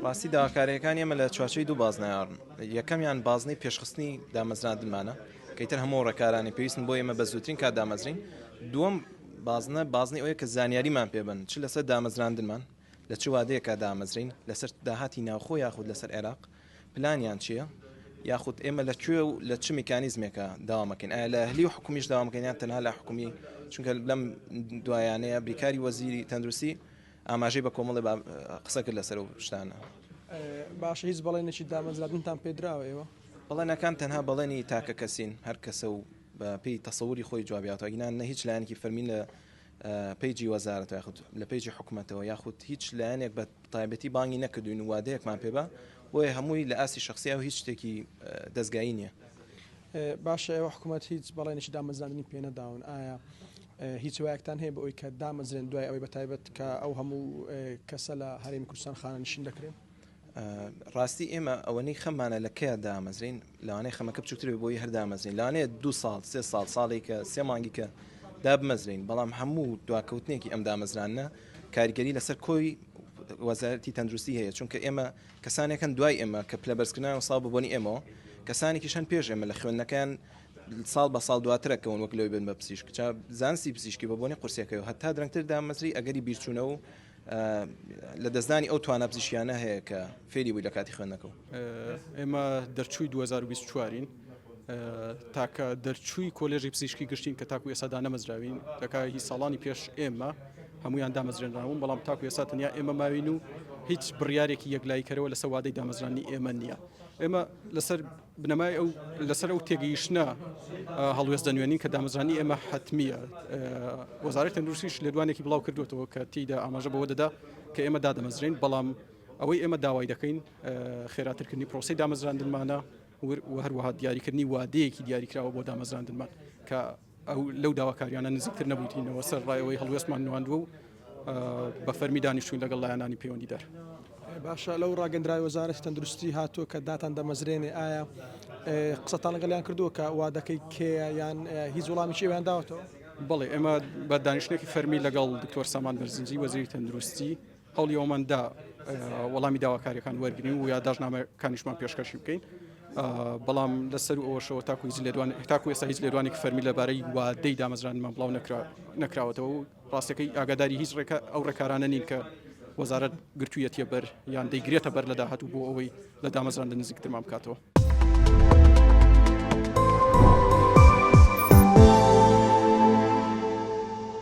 ڕاستی داواکاریەکان ئێمە لە چوارچەوەی دوو بازنەیاڕن. یەکەمیان بازنەی پێشخستنی دامەزراندنمانە کەیتر هەموو ڕێکارانی پێویستن بۆ ئێمە بە زووترین کات دامەزرین. دووەم بازنەی ئەوەیە کە زانیاریمان پێبن چ لەسەر دامەزراندنمان لە چ وادەیەکە دامەزرین لەسەر داهاتی ناوخۆ یاخود لەسەر عێراق پلانیان چییە یاخود ئێمە لەکوێ و لە چ میکانیزمێکە داوامەکەین ئایا لە هەلی و حکومیش داوامەکەیان تەنها لە حکومی چونکە لەم دوایانەیە بریکاری وەزیری تەندروستی ئاماژەی بە کۆمەڵی قسە کرد لەسەر و شتانە. باشە هیچ بەڵێنێکی دامەزراندنتان پێدراوە ئێوە؟ بەڵێنەکان تەنها بەڵێنی تاکە کەسین هەر کەسە و بە پێی تەسەووری خۆی جوابیاتەوە گینان نە هیچ لایەنێکی فەرمین لە پیجی وەزارەتەوە یاخود لە پیجی حکوومەتەوە یاخود هیچ لایەنێک بە تایبەتی بانگی نەکردوین و وادەیەکمان پێبە بۆیە هەمووی لە ئاسی شخصیە و هیچ شتێکی دەستگایی نییە. باشە ئێوە حکوومەت هیچ بەڵێنێکی دامەزراندنی پێ نەداون ئایا هیچ وایەکتان هەیە بە ئەوی کە دامەزرێن دوای ئەوەی بەتایبەت کە ئەو هەموو کەسە لە هەرێمی کوردستان خانەنشین دەکرێن؟ ڕاستی ئێمە ئەوەنەی خەمانە لە کەیە دامەزرین لەوانەیە خەمەکە بچووترێ بۆی هەر دامەزرین لەوانەیە 2 ساڵ 3 ساڵ ساڵی کە 3 مانگی کە دابمەزرین بەڵام هەموو دواکەوتنێکی ئەم دامەزرانە کاریگەری لەسەر کۆی وەزارەتی تەندروستی هەیە چونکە ئێمە کەسانێکن دوای ئێمە کە پلەبەرزکردنەوە ساڵ ببوونی ئێمەوە کەسانێکیشان پێش ئێمە لە خوێندنەکان ساڵ بە ساڵ دواترەکەون وەک لەوەی بن بە پزیشک زانستی پزیشکی بە بۆنی قورسەکەەوە هەتا درەنگتر دامەزری ئەگەری بیرچوونە و لە دەستدانی ئەو توانە پزیشکیانە هەیە کە فێری بووی لە کاتی خوێندنەکەەوە. ئێمە دەرچووی 2024ین تاکە دەرچووی کۆلێژی پزیشکی گشتین کە تاکو ئێستا دانەمەزراوین دەکای هی ساڵانی پێش ئێمە هەمویان دامەزرێنراون بەڵام تاکو ئێستا تەنیا ئێمە ماوین و هیچ بڕیارێکی یەکلایکەرەوە لەسەر وادەی دامەزرانی ئێمە نییە. ئێمە لەسەر بنەمای ئەو لەسەر ئەو تێگەیشتە هەڵوێست دەنوێنین کە دامەزرانی ئێمە حتمیە. وەزارەتی تەندروستیش لێدوانێکی بڵاو کردوێتەوە کە تیدا ئاماژە بەوە دەدا کە ئێمە دادەمەزرێن بەڵام ئەوەی ئێمە داوای دەکەین خێراترکردنی پرۆسەی دامەزراندنمانە و هەروەها دیاریکردنی وادەیەکی دیاریکراوە بۆ دامەزراندنمان کە ئەو لەو داواکاریانە نزیکتر نەبووینەوە سەر ڕایەوەی هەڵوێستمان نواندووە و بە فەرمی دانیشتوین لەگەڵ لایەنانی پەیوەندیدار. باشە لەو ڕاگەندرای وەزارەتی تەندروستی هاتووە کە داتان دەمەزرێنێ ئایا قسەتان لەگەڵیان کردووە کە وادەکەی کێیە یان هیچ وەڵامی شێویان داوەتەوە؟ بەڵێ ئێمە بە دانیشتێکی فەرمی لەگەڵ دکتۆر سامان بەرزنجی وەزیری تەندروستی هەوڵی ئەوماندا وەڵامی داواکاریەکان وەرگرین و یا داژنامەکانیشمان پێشکەشی بکەین بەڵام لەسەر ئەوەشەوە تاکو ئێستا هیچ لێدوانێکی فەرمی لەبارەی وادەی دامەزرانمان بڵاو نەکراوەتەوە و ڕاستەکەی ئاگاداری هیچ ئەو ڕێکارانە نین کە وەزارەت گرتوویەتیە بەر یان دەیگرێتە بەر لە داهاتوو بۆ ئەوەی لە دامەزراندن نزیکترمان بکاتەوە.